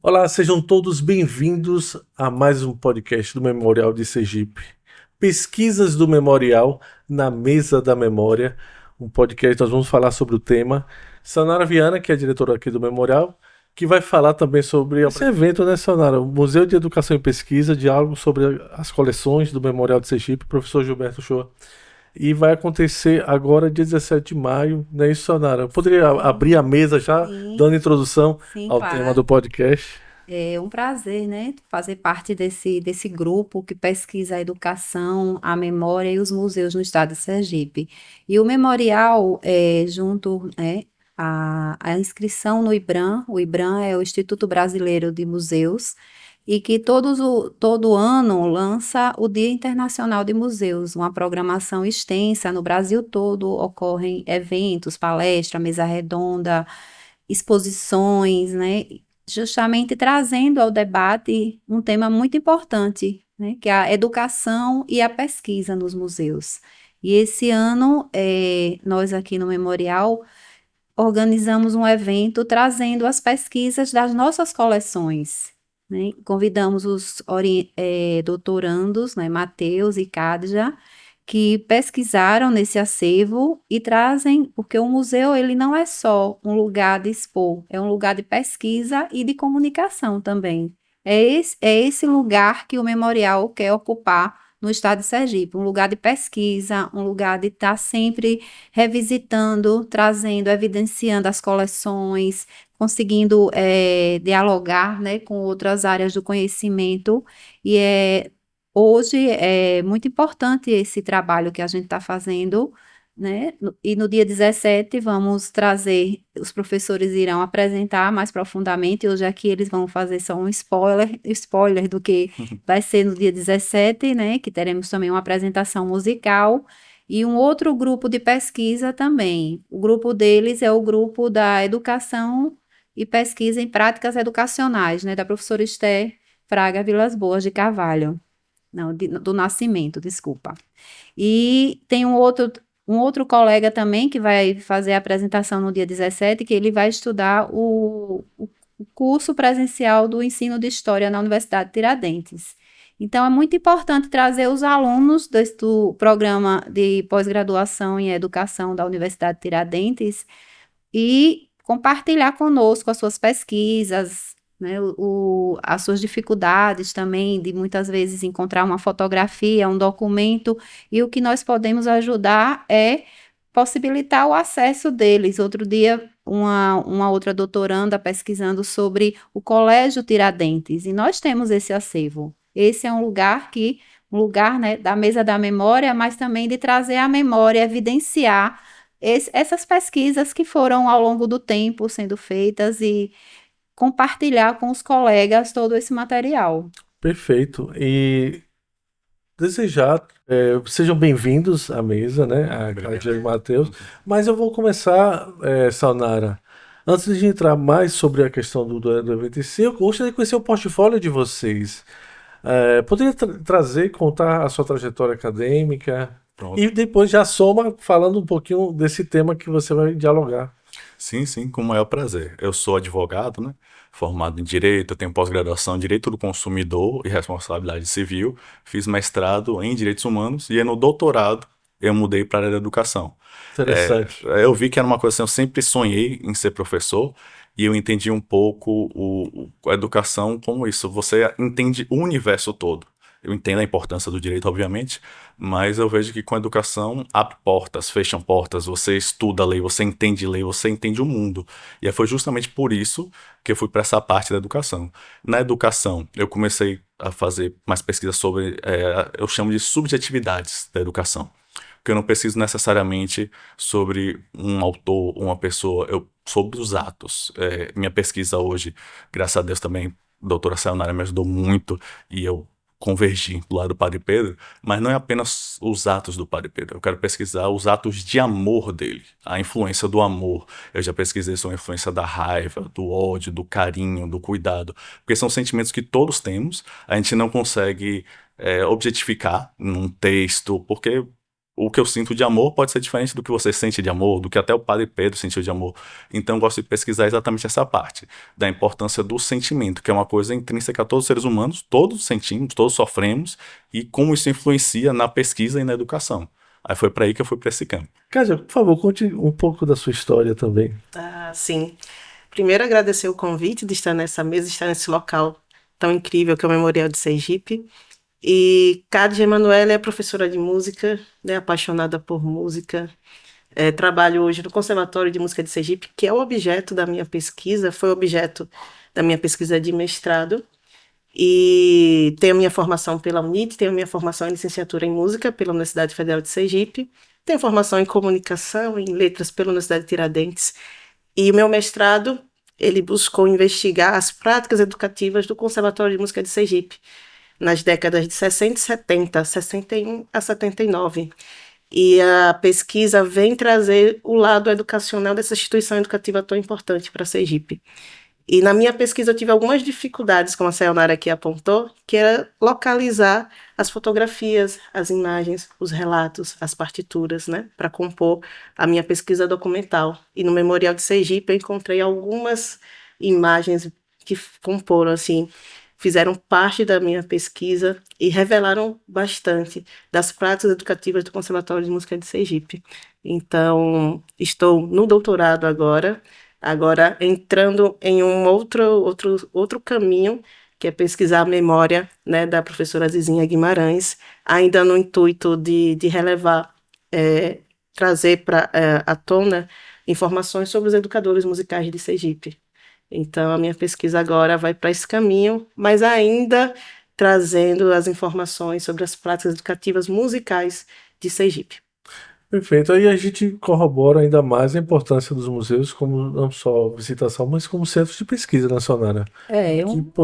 Olá, sejam todos bem-vindos a mais um podcast do Memorial de Sergipe. Pesquisas do Memorial na Mesa da Memória. Um podcast, nós vamos falar sobre o tema. Sanara Viana, que é a diretora aqui do Memorial, que vai falar também sobre esse evento, né, Sanara? O Museu de Educação e Pesquisa, diálogo sobre as coleções do Memorial de Sergipe, professor Gilberto Shoa. E vai acontecer agora, dia 17 de maio, não é isso, Sanara? Eu poderia abrir a mesa já, Sim, dando introdução sim, ao tema do claro. podcast? É um prazer, né, fazer parte desse grupo que pesquisa a educação, a memória e os museus no estado de Sergipe. E o memorial, junto, né, a inscrição no IBRAM, o IBRAM é o Instituto Brasileiro de Museus, e que todo ano lança o Dia Internacional de Museus, uma programação extensa no Brasil todo, ocorrem eventos, palestra, mesa redonda, exposições, né? Justamente trazendo ao debate um tema muito importante, né? Que é a educação e a pesquisa nos museus. E esse ano, nós aqui no Memorial organizamos um evento trazendo as pesquisas das nossas coleções, né? Convidamos os doutorandos, né, Matheus e Kadja, que pesquisaram nesse acervo e trazem, porque o museu ele não é só um lugar de expor, é um lugar de pesquisa e de comunicação também. É esse lugar que o memorial quer ocupar no estado de Sergipe, um lugar de pesquisa, um lugar de estar sempre revisitando, trazendo, evidenciando as coleções, conseguindo dialogar, né, com outras áreas do conhecimento. E hoje é muito importante esse trabalho que a gente está fazendo, né? E no dia 17 vamos trazer, os professores irão apresentar mais profundamente. Hoje aqui eles vão fazer só um spoiler do que vai ser no dia 17, né? Que teremos também uma apresentação musical. E um outro grupo de pesquisa também. O grupo deles é o grupo da educação e pesquisa em práticas educacionais, né, da professora Esther Fraga Vilas Boas de Carvalho. Não, do Nascimento, desculpa. E tem um outro colega também que vai fazer a apresentação no dia 17, que ele vai estudar o curso presencial do ensino de História na Universidade de Tiradentes. Então, é muito importante trazer os alunos do programa de pós-graduação em educação da Universidade de Tiradentes e compartilhar conosco as suas pesquisas, né, as suas dificuldades também, de muitas vezes encontrar uma fotografia, um documento, e o que nós podemos ajudar é possibilitar o acesso deles. Outro dia, uma outra doutoranda pesquisando sobre o Colégio Tiradentes, e nós temos esse acervo. Esse é um lugar, né, da mesa da memória, mas também de trazer a memória, evidenciar essas pesquisas que foram ao longo do tempo sendo feitas e compartilhar com os colegas todo esse material. Perfeito. E desejar, sejam bem-vindos à mesa, né? A Cátia e o Matheus. Mas eu vou começar, Sanara. Antes de entrar mais sobre a questão do evento em si, eu gostaria de conhecer o portfólio de vocês. Poderia trazer, contar a sua trajetória acadêmica Pronto. e depois já soma falando um pouquinho desse tema que você vai dialogar. Sim, sim, com o maior prazer. Eu sou advogado, né? Formado em Direito, eu tenho pós-graduação em Direito do Consumidor e Responsabilidade Civil, fiz mestrado em Direitos Humanos e aí no doutorado eu mudei para a área da educação. É, Interessante. eu vi que era uma coisa assim, eu sempre sonhei em ser professor e eu entendi um pouco a educação como isso. Você entende o universo todo. Eu entendo a importância do direito, obviamente, mas eu vejo que com a educação abre portas, fecham portas, você estuda lei, você entende o mundo. E aí foi justamente por isso que eu fui para essa parte da educação. Na educação, eu comecei a fazer mais pesquisa sobre, eu chamo de subjetividades da educação. Porque eu não pesquiso necessariamente sobre um autor, uma pessoa, sobre os atos. Minha pesquisa hoje, graças a Deus também, a doutora Sayonara me ajudou muito e eu convergi do lado do Padre Pedro, mas não é apenas os atos do Padre Pedro. Eu quero pesquisar os atos de amor dele, a influência do amor. Eu já pesquisei sobre a influência da raiva, do ódio, do carinho, do cuidado, porque são sentimentos que todos temos, a gente não consegue objetificar num texto, porque o que eu sinto de amor pode ser diferente do que você sente de amor, do que até o Padre Pedro sentiu de amor. Então eu gosto de pesquisar exatamente essa parte, da importância do sentimento, que é uma coisa intrínseca a todos os seres humanos, todos sentimos, todos sofremos, e como isso influencia na pesquisa e na educação. Aí foi para aí que eu fui para esse campo. Kátia, por favor, conte um pouco da sua história também. Sim. Primeiro, agradecer o convite de estar nessa mesa, estar nesse local tão incrível que é o Memorial de Sergipe. E Cádia Emanuele é professora de música, né, apaixonada por música. Trabalho hoje no Conservatório de Música de Sergipe, que é o objeto da minha pesquisa, foi objeto da minha pesquisa de mestrado. E tenho minha formação pela UNIT, tenho minha formação em licenciatura em música pela Universidade Federal de Sergipe, tenho formação em comunicação, em letras pela Universidade de Tiradentes. E o meu mestrado, ele buscou investigar as práticas educativas do Conservatório de Música de Sergipe, nas décadas de 60 e 70, 61 a 79. E a pesquisa vem trazer o lado educacional dessa instituição educativa tão importante para Sergipe. E na minha pesquisa eu tive algumas dificuldades, como a Sayonara aqui apontou, que era localizar as fotografias, as imagens, os relatos, as partituras, né, para compor a minha pesquisa documental. E no Memorial de Sergipe eu encontrei algumas imagens que comporam, assim, fizeram parte da minha pesquisa e revelaram bastante das práticas educativas do Conservatório de Música de Sergipe. Então, estou no doutorado agora entrando em um outro caminho, que é pesquisar a memória, né, da professora Zizinha Guimarães, ainda no intuito de relevar, trazer à tona informações sobre os educadores musicais de Sergipe. Então, a minha pesquisa agora vai para esse caminho, mas ainda trazendo as informações sobre as práticas educativas musicais de Sergipe. Perfeito. Aí a gente corrobora ainda mais a importância dos museus como não só visitação, mas como centros de pesquisa nacional.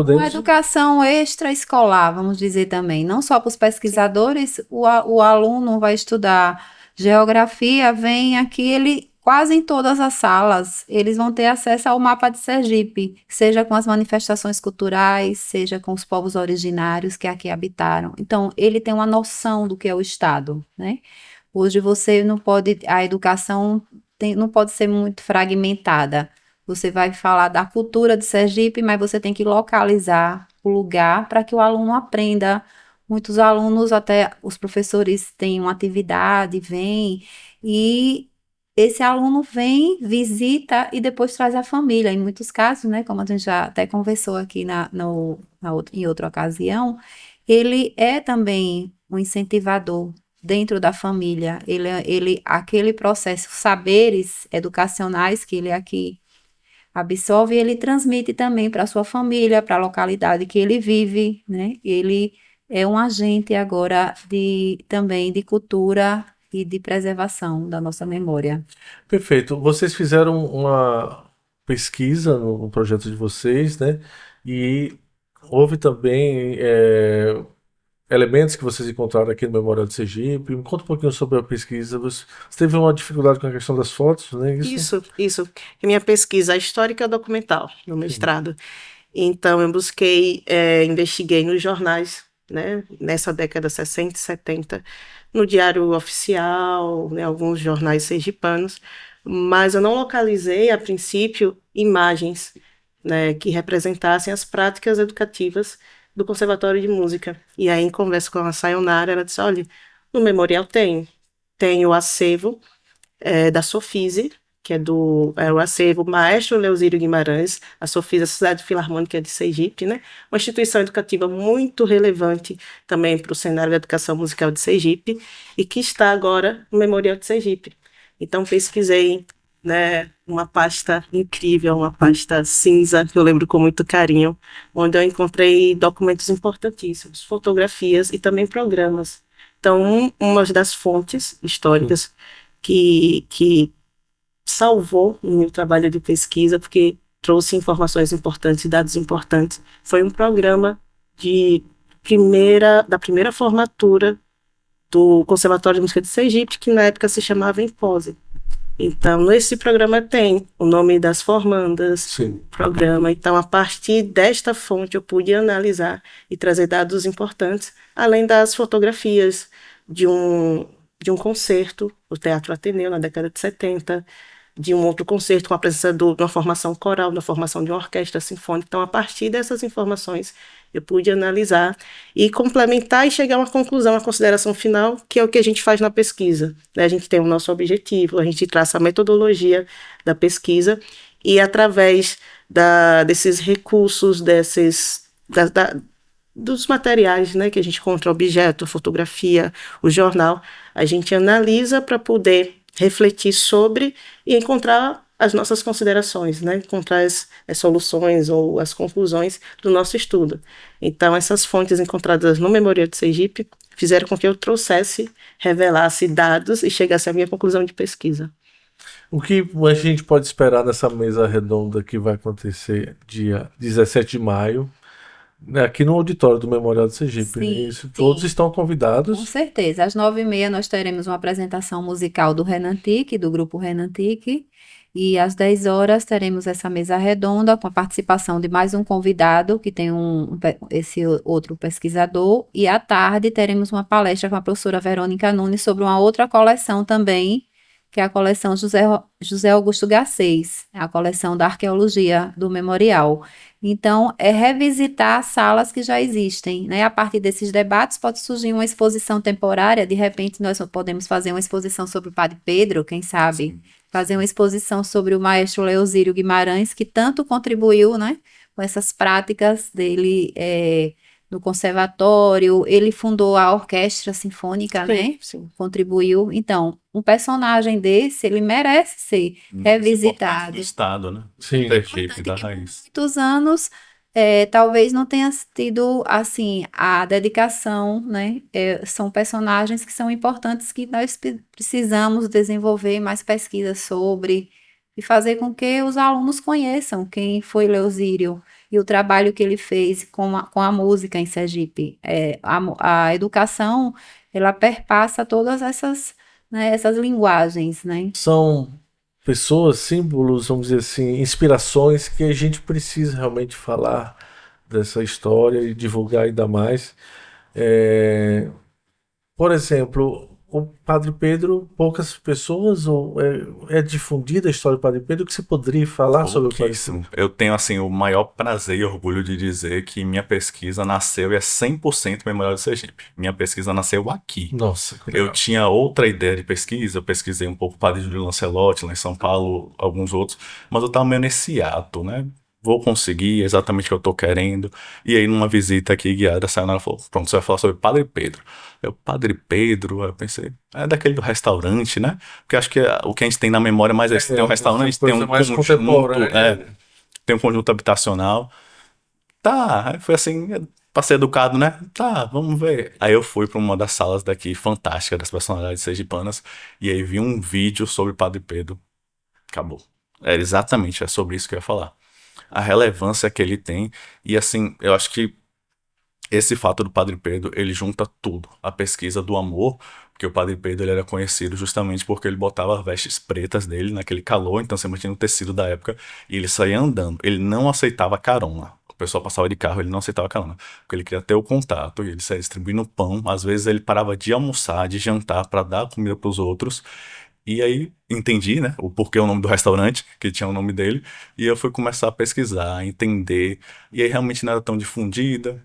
Uma educação extraescolar, vamos dizer também. Não só para os pesquisadores, o aluno vai estudar geografia, vem aqui, quase em todas as salas, eles vão ter acesso ao mapa de Sergipe, seja com as manifestações culturais, seja com os povos originários que aqui habitaram. Então, ele tem uma noção do que é o Estado, né? Hoje a educação não pode ser muito fragmentada. Você vai falar da cultura de Sergipe, mas você tem que localizar o lugar para que o aluno aprenda. Muitos alunos, até os professores têm uma atividade, vêm, e esse aluno vem, visita e depois traz a família. Em muitos casos, né, como a gente já até conversou aqui em outra ocasião, ele é também um incentivador dentro da família. Aquele processo, saberes educacionais que ele aqui absorve, ele transmite também para a sua família, para a localidade que ele vive, né? Ele é um agente agora também de cultura e de preservação da nossa memória. Perfeito. Vocês fizeram uma pesquisa no projeto de vocês, né? E houve também elementos que vocês encontraram aqui no Memorial de Sergipe. Me conta um pouquinho sobre a pesquisa. Você teve uma dificuldade com a questão das fotos, né? Isso. Minha pesquisa histórica documental, no mestrado. Então, eu investiguei nos jornais, né, nessa década 60 e 70, no Diário Oficial, né, alguns jornais sergipanos, mas eu não localizei, a princípio, imagens, né, que representassem as práticas educativas do Conservatório de Música. E aí, em conversa com a Sayonara, ela disse, olha, no memorial tem o acervo da Sofise, que é o acervo Maestro Leozírio Guimarães, a Sofise, a Sociedade Filarmônica de Sergipe, né? Uma instituição educativa muito relevante também para o cenário da educação musical de Sergipe, e que está agora no Memorial de Sergipe. Então, pesquisei, né, uma pasta incrível, uma pasta cinza, que eu lembro com muito carinho, onde eu encontrei documentos importantíssimos, fotografias e também programas. Então, uma das fontes históricas que salvou o meu trabalho de pesquisa, porque trouxe informações importantes, dados importantes, foi um programa da primeira formatura do Conservatório de Música de Sergipe, que na época se chamava Impose. Então, nesse programa tem o nome das formandas, programa. Então, a partir desta fonte, eu pude analisar e trazer dados importantes, além das fotografias de um de um concerto, o Teatro Ateneu, na década de 70, de um outro concerto com a presença de uma formação coral, da formação de uma orquestra sinfônica. Então, a partir dessas informações, eu pude analisar e complementar e chegar a uma conclusão, uma consideração final, que é o que a gente faz na pesquisa, né? A gente tem o nosso objetivo, a gente traça a metodologia da pesquisa e, através desses recursos, dos materiais, né, que a gente encontra, objeto, fotografia, o jornal, a gente analisa para poder refletir sobre e encontrar as nossas considerações, né, encontrar as soluções ou as conclusões do nosso estudo. Então, essas fontes encontradas no Memorial de Sergipe fizeram com que eu trouxesse, revelasse dados e chegasse à minha conclusão de pesquisa. O que a gente pode esperar nessa mesa redonda que vai acontecer dia 17 de maio, né, aqui no auditório do Memorial de Sergipe? Sim, Isso, todos sim. estão Com convidados. certeza. Às 9h30 nós teremos uma apresentação musical do Renantic, do grupo Renantic. E às 10 horas teremos essa mesa redonda com a participação de mais um convidado, que tem esse outro pesquisador. E à tarde teremos uma palestra com a professora Verônica Nunes sobre uma outra coleção também, que é a coleção José Augusto Garcês, a coleção da arqueologia do Memorial. Então, é revisitar salas que já existem, né? A partir desses debates pode surgir uma exposição temporária, de repente nós podemos fazer uma exposição sobre o Padre Pedro, quem sabe? Fazer uma exposição sobre o maestro Leozírio Guimarães, que tanto contribuiu, né, com essas práticas dele no conservatório. Ele fundou a Orquestra Sinfônica, né? Sim. Contribuiu. Então, um personagem desse, ele merece ser revisitado. Do Estado, né? Sim. Sergipe, da raiz. Muitos anos, talvez não tenha tido, assim, a dedicação, né? São personagens que são importantes, que nós precisamos desenvolver mais pesquisas sobre e fazer com que os alunos conheçam quem foi Leozírio e o trabalho que ele fez com a música em Sergipe. A educação, ela perpassa todas essas, né, essas linguagens, né? São pessoas, símbolos, vamos dizer assim, inspirações que a gente precisa realmente falar dessa história e divulgar ainda mais. Por exemplo, o Padre Pedro, poucas pessoas, ou é difundida a história do Padre Pedro, que você poderia falar sobre o Padre Pouquíssimo. Pedro? Eu tenho, assim, o maior prazer e orgulho de dizer que minha pesquisa nasceu e é 100% Memorial de Sergipe. Minha pesquisa nasceu aqui. Nossa, que Eu legal. tinha outra ideia de pesquisa, eu pesquisei um pouco o Padre Júlio Lancelotti, lá em São Paulo, alguns outros, mas eu tava meio nesse ato, né? Vou conseguir exatamente o que eu tô querendo. E aí, numa visita aqui guiada, a Sayonara falou: pronto, você vai falar sobre Padre Pedro. Eu, Padre Pedro, eu pensei, é daquele do restaurante, né? Porque acho que o que a gente tem na memória mais é esse, tem um restaurante, essa tem coisa um mais conjunto, contemporânea. tem um conjunto habitacional. Tá, aí foi assim, pra ser educado, né? Tá, vamos ver. Aí eu fui pra uma das salas daqui, fantástica, das personalidades sergipanas, e aí vi um vídeo sobre Padre Pedro. Acabou. Era exatamente, é sobre isso que eu ia falar. A relevância que ele tem, e assim, eu acho que esse fato do Padre Pedro, ele junta tudo. A pesquisa do amor, porque o Padre Pedro ele era conhecido justamente porque ele botava vestes pretas dele naquele calor, então você imagina o tecido da época, e ele saía andando. Ele não aceitava carona. O pessoal passava de carro, ele não aceitava carona, porque ele queria ter o contato, e ele saía distribuindo pão. Às vezes ele parava de almoçar, de jantar, para dar comida para os outros. E aí entendi, né, o porquê o nome do restaurante, que tinha o nome dele, e eu fui começar a pesquisar, entender, e aí realmente não era tão difundida.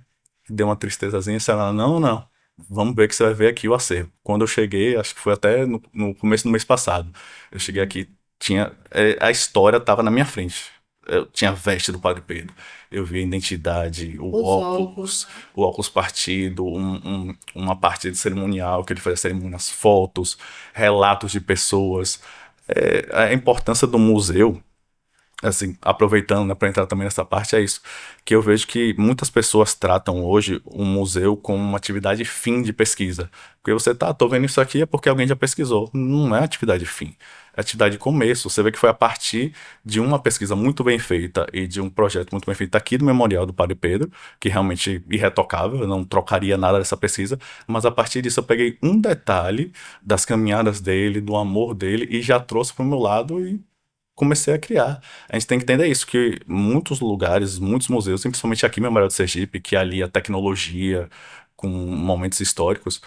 Deu uma tristezazinha, e ela, não, vamos ver que você vai ver aqui o acervo. Quando eu cheguei, acho que foi até no começo do mês passado, eu cheguei aqui, a história estava na minha frente. Eu tinha a veste do Padre Pedro, eu vi a identidade, o óculos partido, uma parte de cerimonial, que ele fazia cerimônias, fotos, relatos de pessoas. A importância do museu, assim, aproveitando, né, para entrar também nessa parte, é isso, que eu vejo que muitas pessoas tratam hoje o museu como uma atividade fim de pesquisa, porque você tô vendo isso aqui é porque alguém já pesquisou, não é atividade fim, é atividade começo. Você vê que foi a partir de uma pesquisa muito bem feita e de um projeto muito bem feito aqui do Memorial do Padre Pedro, que realmente irretocável, eu não trocaria nada dessa pesquisa, mas a partir disso eu peguei um detalhe das caminhadas dele, do amor dele, e já trouxe para o meu lado e comecei a criar. A gente tem que entender isso, que muitos lugares, muitos museus, principalmente aqui no Memorial de Sergipe, que ali a tecnologia com momentos históricos,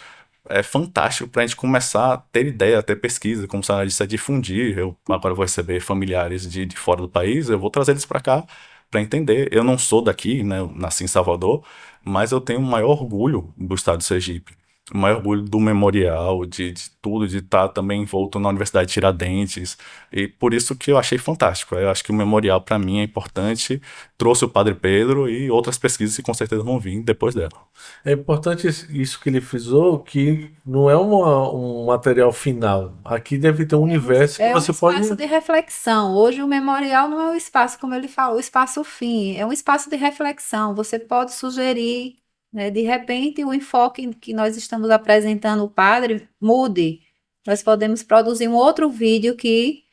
é fantástico para a gente começar a ter ideia, a ter pesquisa, como a disse, a difundir. Eu agora vou receber familiares de fora do país, eu vou trazer eles para cá para entender. Eu não sou daqui, né, eu nasci em Salvador, mas eu tenho o maior orgulho do estado de Sergipe. O maior orgulho do memorial, de tudo, de estar também envolto na Universidade de Tiradentes. E por isso que eu achei fantástico. Eu acho que o memorial, para mim, é importante. Trouxe o Padre Pedro e outras pesquisas que com certeza vão vir depois dela. É importante isso que ele frisou, que não é um material final. Aqui deve ter um universo que É um você espaço pode... de reflexão. Hoje o memorial não é um espaço, como ele falou, o espaço fim, é um espaço de reflexão. Você pode sugerir, né, de repente, o enfoque que nós estamos apresentando o padre mude. Nós podemos produzir um outro vídeo que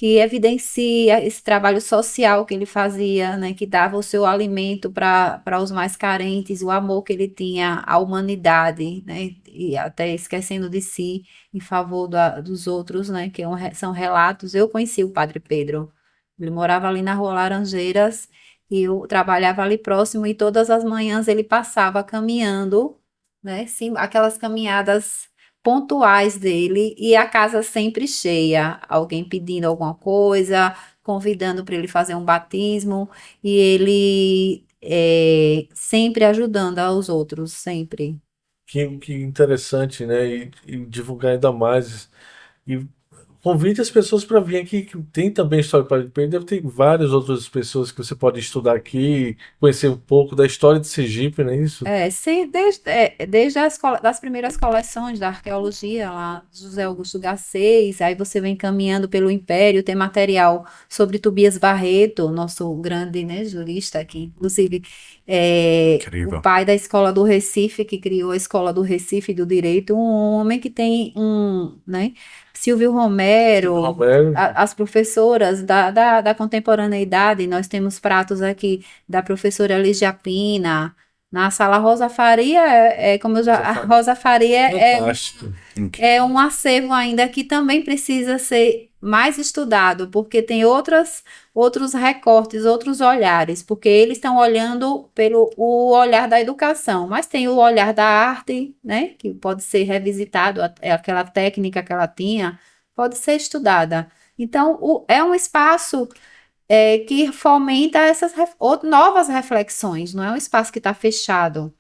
evidencia esse trabalho social que ele fazia, né, que dava o seu alimento para os mais carentes, o amor que ele tinha à humanidade, né, e até esquecendo de si em favor dos outros, né, que são relatos. Eu conheci o Padre Pedro, ele morava ali na Rua Laranjeiras e eu trabalhava ali próximo e todas as manhãs ele passava caminhando, né, sim, aquelas caminhadas pontuais dele e a casa sempre cheia, alguém pedindo alguma coisa, convidando para ele fazer um batismo e ele sempre ajudando aos outros, sempre. Que interessante, né? E divulgar ainda mais. E convide as pessoas para vir aqui, que tem também história para Pedro. Deve ter várias outras pessoas que você pode estudar aqui, conhecer um pouco da história de Sergipe, não é isso? Sim, desde das primeiras coleções da arqueologia, lá, José Augusto Garcês, aí você vem caminhando pelo Império, tem material sobre Tobias Barreto, nosso grande, né, jurista aqui, inclusive o Incrível. pai da Escola do Recife, que criou a Escola do Recife do Direito, um homem que tem né, Silvio Romero, Romero. as professoras da contemporaneidade, nós temos pratos aqui da professora Lígia Pina, na sala Rosa Faria, como eu já, a Rosa Faria Fantástico. é um acervo ainda que também precisa ser mais estudado, porque tem outros recortes, outros olhares, porque eles estão olhando pelo o olhar da educação, mas tem o olhar da arte, né, que pode ser revisitado, aquela técnica que ela tinha, pode ser estudada. Então, é um espaço que fomenta essas novas reflexões, não é um espaço que está fechado,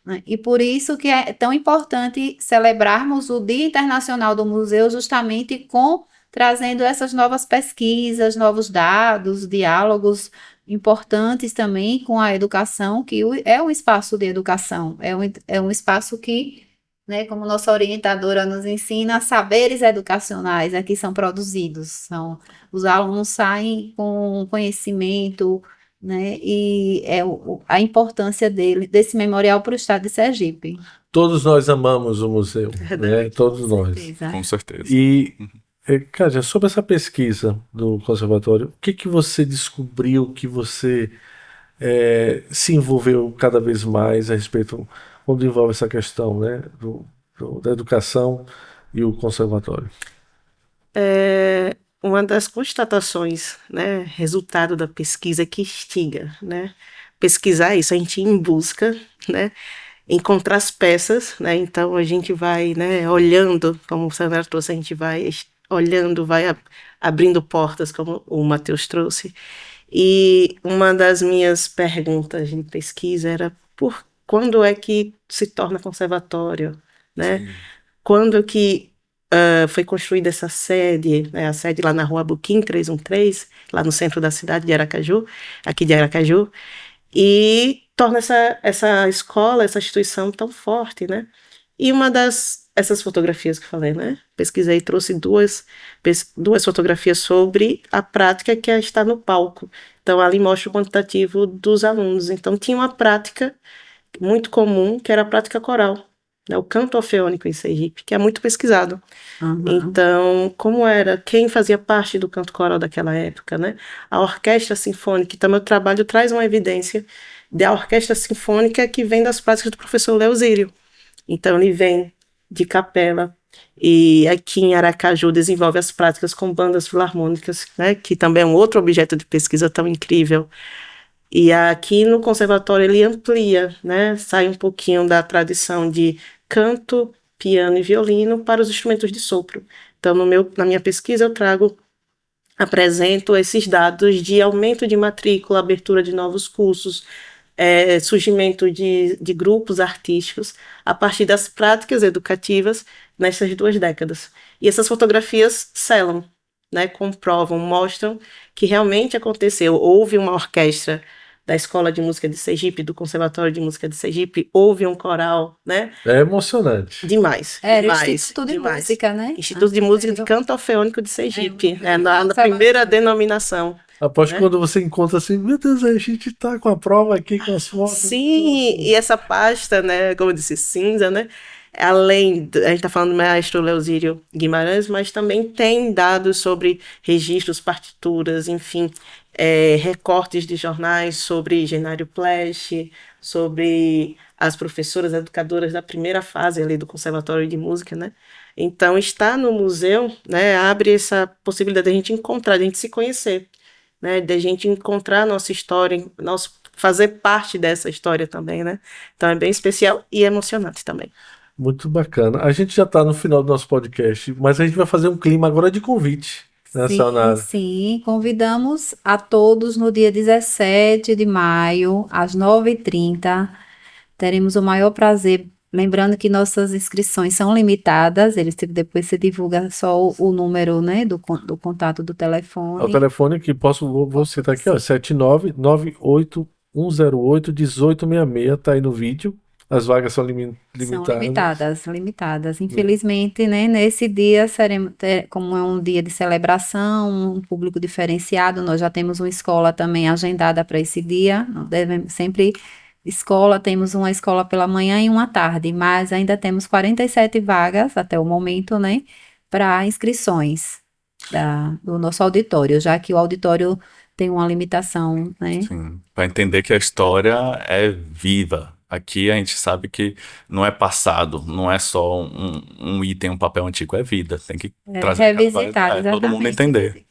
né? E por isso que é tão importante celebrarmos o Dia Internacional do Museu justamente trazendo essas novas pesquisas, novos dados, diálogos importantes também com a educação, que é um espaço de educação, é um espaço que, né, como nossa orientadora nos ensina, saberes educacionais aqui são produzidos, os alunos saem com conhecimento, né, e a importância desse memorial para o estado de Sergipe. Todos nós amamos o museu, né? Todos nós. Com certeza. E, Kátia, sobre essa pesquisa do conservatório, o que você descobriu, que você se envolveu cada vez mais a respeito, quando envolve essa questão, né, da educação e o conservatório? Uma das constatações, né, resultado da pesquisa que instiga, né, pesquisar isso, a gente ir em busca, né, encontrar as peças, né, então a gente vai, né, olhando, como o Sandra trouxe, a gente vai olhando, vai abrindo portas, como o Matheus trouxe, e uma das minhas perguntas de pesquisa era quando é que se torna conservatório, né, Sim. quando que foi construída essa sede, né, a sede lá na Rua Buquim 313, lá no centro da cidade de Aracaju, aqui de Aracaju, e torna essa escola, essa instituição tão forte, né? E essas fotografias que eu falei, né? Pesquisei e trouxe duas fotografias sobre a prática que está no palco. Então, ali mostra o quantitativo dos alunos. Então, tinha uma prática muito comum, que era a prática coral, né, o canto orfeônico em Sergipe, que é muito pesquisado. Uhum. Então, quem fazia parte do canto coral daquela época, né? A orquestra sinfônica, então meu trabalho traz uma evidência da orquestra sinfônica que vem das práticas do professor Leozírio. Então, ele vem de capela e aqui em Aracaju desenvolve as práticas com bandas filarmônicas, né? Que também é um outro objeto de pesquisa tão incrível. E aqui no conservatório ele amplia, né? Sai um pouquinho da tradição de canto piano e violino para os instrumentos de sopro. Então, na minha pesquisa, apresento esses dados de aumento de matrícula, abertura de novos cursos, surgimento de grupos artísticos a partir das práticas educativas nessas 2 décadas. E essas fotografias selam, né, comprovam, mostram que realmente aconteceu. Houve uma orquestra da Escola de Música de Sergipe, do Conservatório de Música de Sergipe, houve um coral, né? É emocionante. Demais. Era demais, Instituto de demais. Música, né? Instituto de Música de Canto Orfeônico de Sergipe, na primeira denominação. Após né? quando você encontra assim, meu Deus, a gente tá com a prova aqui, com as fotos. Sim, e essa pasta, né, como eu disse, cinza, né? Além, a gente está falando do maestro Leozírio Guimarães, mas também tem dados sobre registros, partituras, enfim, recortes de jornais sobre Genário Plesch, sobre as professoras educadoras da primeira fase ali do Conservatório de Música, né? Então, estar no museu, né, abre essa possibilidade de a gente encontrar, de a gente se conhecer, né, de a gente encontrar a nossa história, fazer parte dessa história também, né? Então, é bem especial e emocionante também. Muito bacana. A gente já está no final do nosso podcast, mas a gente vai fazer um clima agora de convite, né, Sayonara? Sim, convidamos a todos no dia 17 de maio, às 9h30. Teremos o maior prazer, lembrando que nossas inscrições são limitadas, depois você divulga só o número, né, do contato do telefone. O telefone que vou citar aqui, ó, 7998-108-1866, tá aí no vídeo. As vagas são limitadas. São limitadas. Infelizmente, né, nesse dia, como é um dia de celebração, um público diferenciado, nós já temos uma escola também agendada para esse dia, temos uma escola pela manhã e uma tarde, mas ainda temos 47 vagas até o momento, né, para inscrições do nosso auditório, já que o auditório tem uma limitação, né? Sim, para entender que a história é viva. Aqui a gente sabe que não é passado, não é só um item, um papel antigo, é vida. Tem que trazer revisitar, todo mundo entender.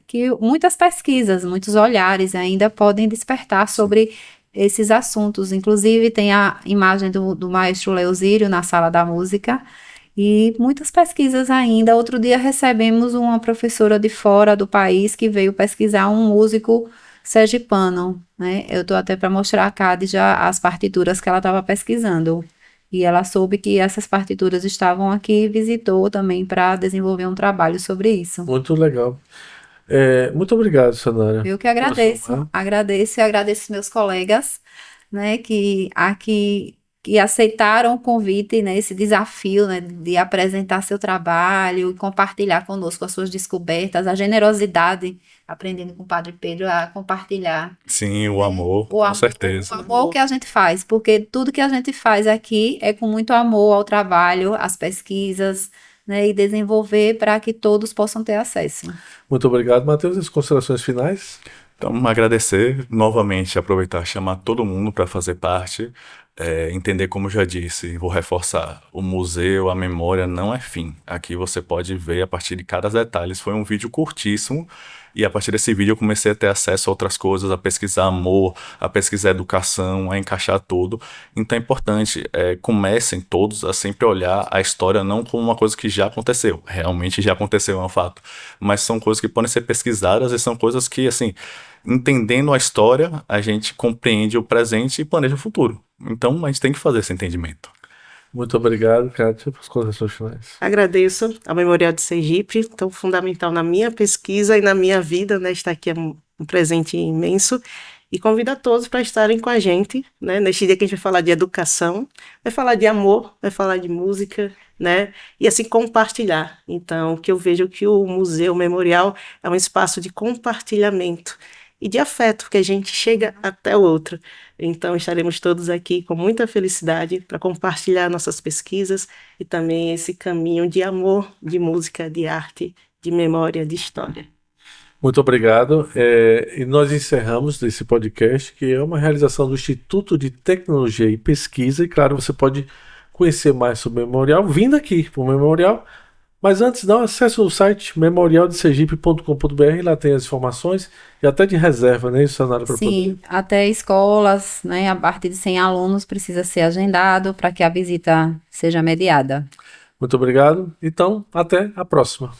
Que muitas pesquisas, muitos olhares ainda podem despertar sobre esses assuntos. Inclusive, tem a imagem do maestro Leozírio na Sala da Música e muitas pesquisas ainda. Outro dia recebemos uma professora de fora do país que veio pesquisar um músico sergipano, né? Eu estou até para mostrar a Cade já as partituras que ela estava pesquisando. E ela soube que essas partituras estavam aqui e visitou também para desenvolver um trabalho sobre isso. Muito legal. Muito obrigado, Sayonara. Eu que agradeço. Agradeço meus colegas, né, que aceitaram o convite, né, esse desafio, né, de apresentar seu trabalho e compartilhar conosco as suas descobertas, a generosidade, aprendendo com o Padre Pedro a compartilhar. Sim, o amor, com certeza. O amor que a gente faz, porque tudo que a gente faz aqui é com muito amor ao trabalho, às pesquisas, né, e desenvolver para que todos possam ter acesso. Muito obrigado, Matheus. As considerações finais? Então, agradecer novamente, aproveitar, chamar todo mundo para fazer parte, entender, como já disse, vou reforçar, o museu, a memória não é fim. Aqui você pode ver a partir de cada detalhe. Foi um vídeo curtíssimo e a partir desse vídeo eu comecei a ter acesso a outras coisas, a pesquisar amor, a pesquisar educação, a encaixar tudo. Então é importante, comecem todos a sempre olhar a história não como uma coisa que já aconteceu, realmente já aconteceu, é um fato, mas são coisas que podem ser pesquisadas e são coisas que, assim, entendendo a história, a gente compreende o presente e planeja o futuro. Então a gente tem que fazer esse entendimento. Muito obrigado, Kátia, pelas considerações finais. Agradeço ao Memorial de Sergipe, tão fundamental na minha pesquisa e na minha vida, né? Estar aqui é um presente imenso. E convido a todos para estarem com a gente, né? Neste dia que a gente vai falar de educação, vai falar de amor, vai falar de música, né? E assim compartilhar. Então, que eu vejo que o Museu Memorial é um espaço de compartilhamento e de afeto, que a gente chega até o outro. Então, estaremos todos aqui com muita felicidade para compartilhar nossas pesquisas e também esse caminho de amor, de música, de arte, de memória, de história. Muito obrigado. E nós encerramos esse podcast, que é uma realização do Instituto de Tecnologia e Pesquisa. E, claro, você pode conhecer mais sobre o Memorial vindo aqui para o Memorial Mas antes, dá um acesso ao site memorialdesergipe.com.br, lá tem as informações e até de reserva, né, Sanara, para poder. Sim, até escolas, né, a partir de 100 alunos precisa ser agendado para que a visita seja mediada. Muito obrigado. Então, até a próxima.